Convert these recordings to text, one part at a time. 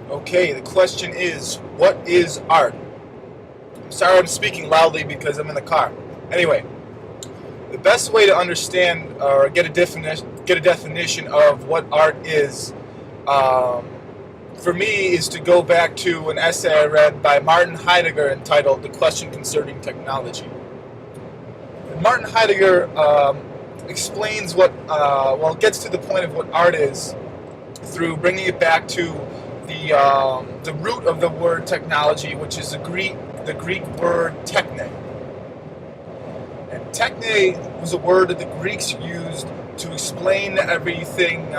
Okay, the question is, what is art? I'm sorry I'm speaking loudly because I'm in the car. Anyway, the best way to understand or get a definition of what art is, um, for me, is to go back to an essay I read by Martin Heidegger entitled "The Question Concerning Technology." And Martin Heidegger explains gets to the point of what art is through bringing it back to the root of the word technology, which is the Greek word techne. And techne was a word that the Greeks used to explain everything,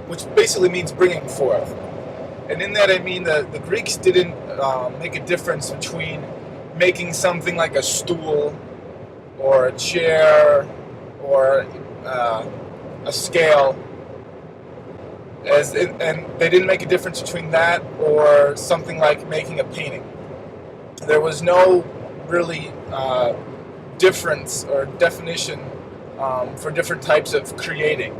which basically means bringing forth. And in that I mean the Greeks didn't make a difference between making something like a stool or a chair or a scale, and they didn't make a difference between that or something like making a painting. There was no really difference or definition for different types of creating.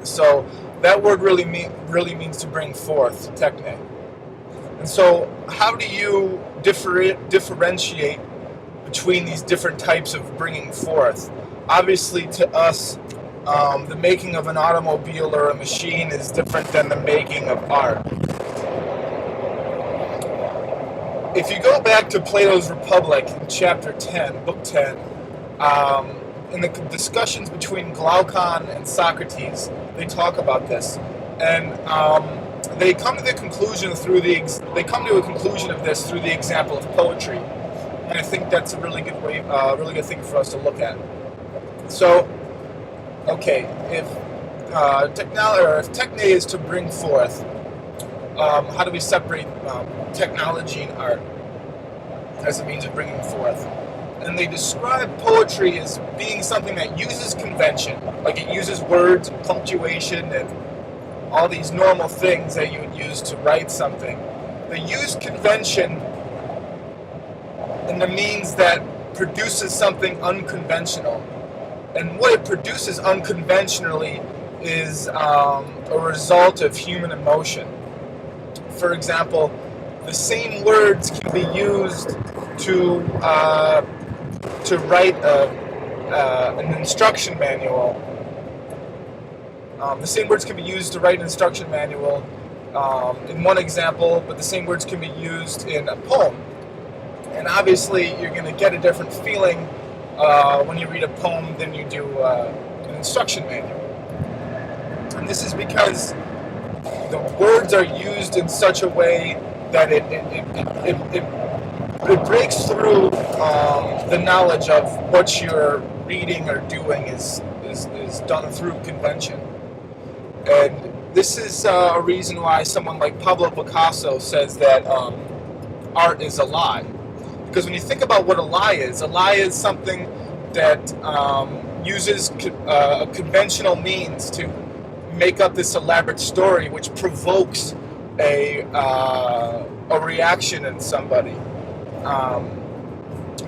So that word really means to bring forth, techne. And so how do you differentiate between these different types of bringing forth? Obviously, to us, the making of an automobile or a machine is different than the making of art. If you go back to Plato's Republic in chapter 10, book 10, in the discussions between Glaucon and Socrates, they talk about this, and they come to a conclusion of this through the example of poetry, and I think that's a really good thing for us to look at. So, okay, if techne is to bring forth, how do we separate technology and art as a means of bringing forth? And they describe poetry as being something that uses convention, like it uses words and punctuation and all these normal things that you would use to write something. They use convention in the means that produces something unconventional. And what it produces unconventionally is a result of human emotion. For example, the same words can be used to write an instruction manual. The same words can be used to write an instruction manual in one example, but the same words can be used in a poem. And obviously, you're going to get a different feeling when you read a poem than you do an instruction manual. And this is because the words are used in such a way that it breaks through the knowledge of what you're reading or doing is done through convention. And this is a reason why someone like Pablo Picasso says that art is a lie. Because when you think about what a lie is something that uses a conventional means to make up this elaborate story, which provokes a reaction in somebody.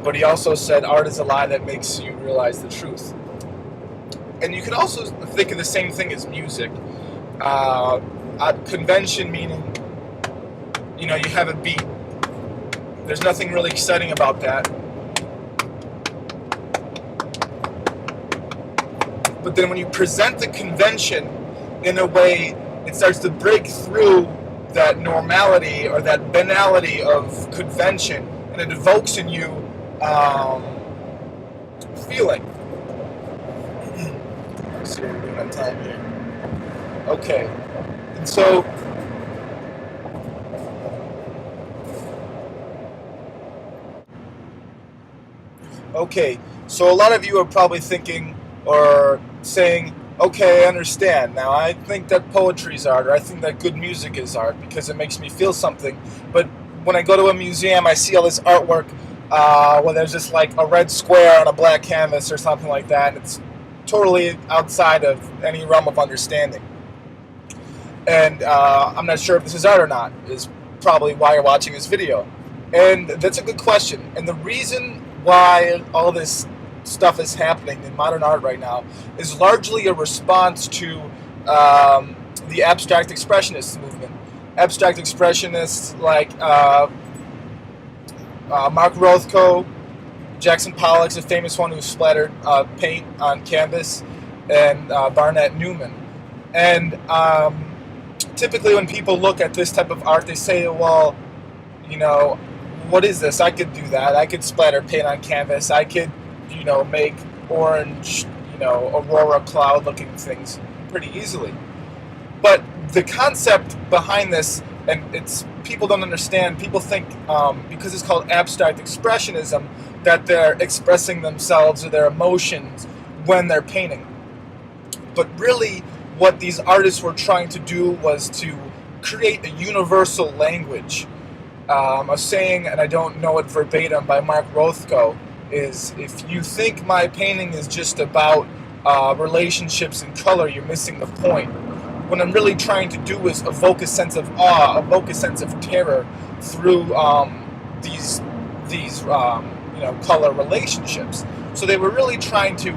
But he also said art is a lie that makes you realize the truth. And you could also think of the same thing as music. Convention meaning, you have a beat. There's nothing really exciting about that. But then when you present the convention in a way, it starts to break through that normality or that banality of convention, and it evokes in you feeling. Let's see what we're doing on time here. Okay, and so a lot of you are probably thinking or saying, okay, I understand. Now, I think that poetry is art, or I think that good music is art because it makes me feel something. But when I go to a museum, I see all this artwork where there's just like a red square on a black canvas or something like that. And it's totally outside of any realm of understanding. And I'm not sure if this is art or not, is probably why you're watching this video. And that's a good question. And the reason why all this stuff is happening in modern art right now is largely a response to the abstract expressionist movement. Abstract expressionists like Mark Rothko, Jackson Pollock's a famous one who splattered paint on canvas, and Barnett Newman. And typically when people look at this type of art, they say, well, you know, what is this? I could do that. I could splatter paint on canvas. I could, you know, make orange, you know, aurora cloud looking things pretty easily. But the concept behind this, and it's people don't understand. People think because it's called abstract expressionism that they're expressing themselves or their emotions when they're painting. But really, what these artists were trying to do was to create a universal language. A saying, and I don't know it verbatim, by Mark Rothko is, if you think my painting is just about relationships and color, you're missing the point. What I'm really trying to do is evoke a sense of awe, evoke a sense of terror through these you know, color relationships. So they were really trying to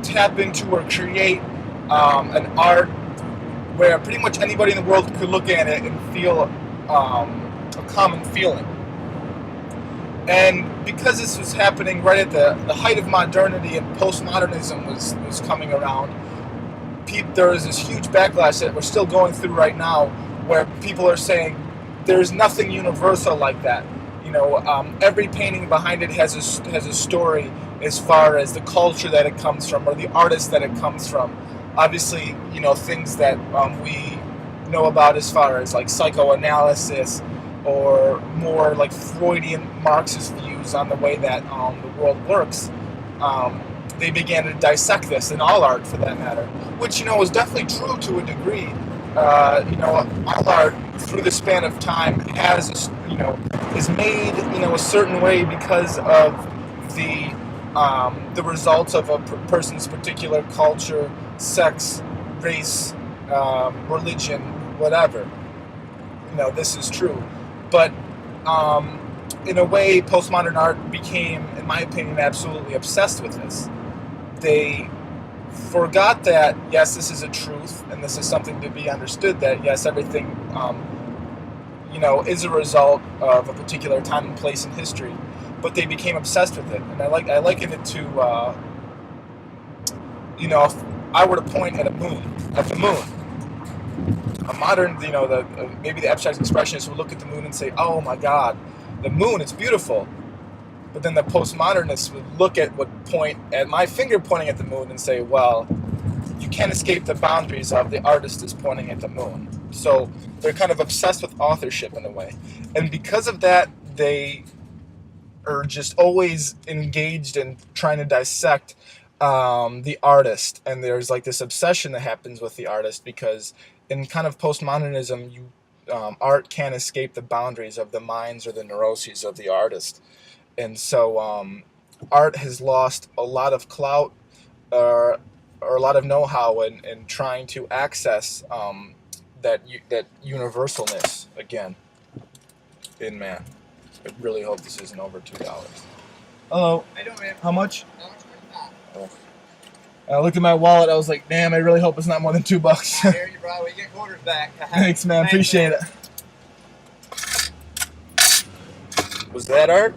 tap into or create an art where pretty much anybody in the world could look at it and feel a common feeling. And because this was happening right at the height of modernity and postmodernism was coming around, there was this huge backlash that we're still going through right now, where people are saying there's nothing universal like that. You know, every painting behind it has a story as far as the culture that it comes from or the artist that it comes from. Obviously, you know, things that we know about as far as like psychoanalysis or more like Freudian Marxist views on the way that the world works. They began to dissect this in all art, for that matter, which, you know, is definitely true to a degree. You know, all art through the span of time has, you know, is made, you know, a certain way because of the results of a person's particular culture, sex, race, religion, whatever. You know, this is true. But in a way, postmodern art became, in my opinion, absolutely obsessed with this. They forgot that, yes, this is a truth, and this is something to be understood, that, yes, everything, you know, is a result of a particular time and place in history, but they became obsessed with it. And I liken it to, you know, if I were to point at the moon, a modern, you know, maybe the abstract expressionists would look at the moon and say, oh my God, the moon, it's beautiful. But then the postmodernists would look at my finger pointing at the moon and say, well, you can't escape the boundaries of the artist is pointing at the moon. So they're kind of obsessed with authorship in a way. And because of that, they are just always engaged in trying to dissect the artist. And there's like this obsession that happens with the artist because in kind of postmodernism, art can't escape the boundaries of the minds or the neuroses of the artist. And so art has lost a lot of clout or a lot of know-how in trying to access that universalness again in man. I really hope this isn't over $2. Hello. I don't, man. How much? How much was that? I looked at my wallet. I was like, damn, I really hope it's not more than $2. Here you bro. We get quarters back. Thanks, man. Appreciate it. Was that art?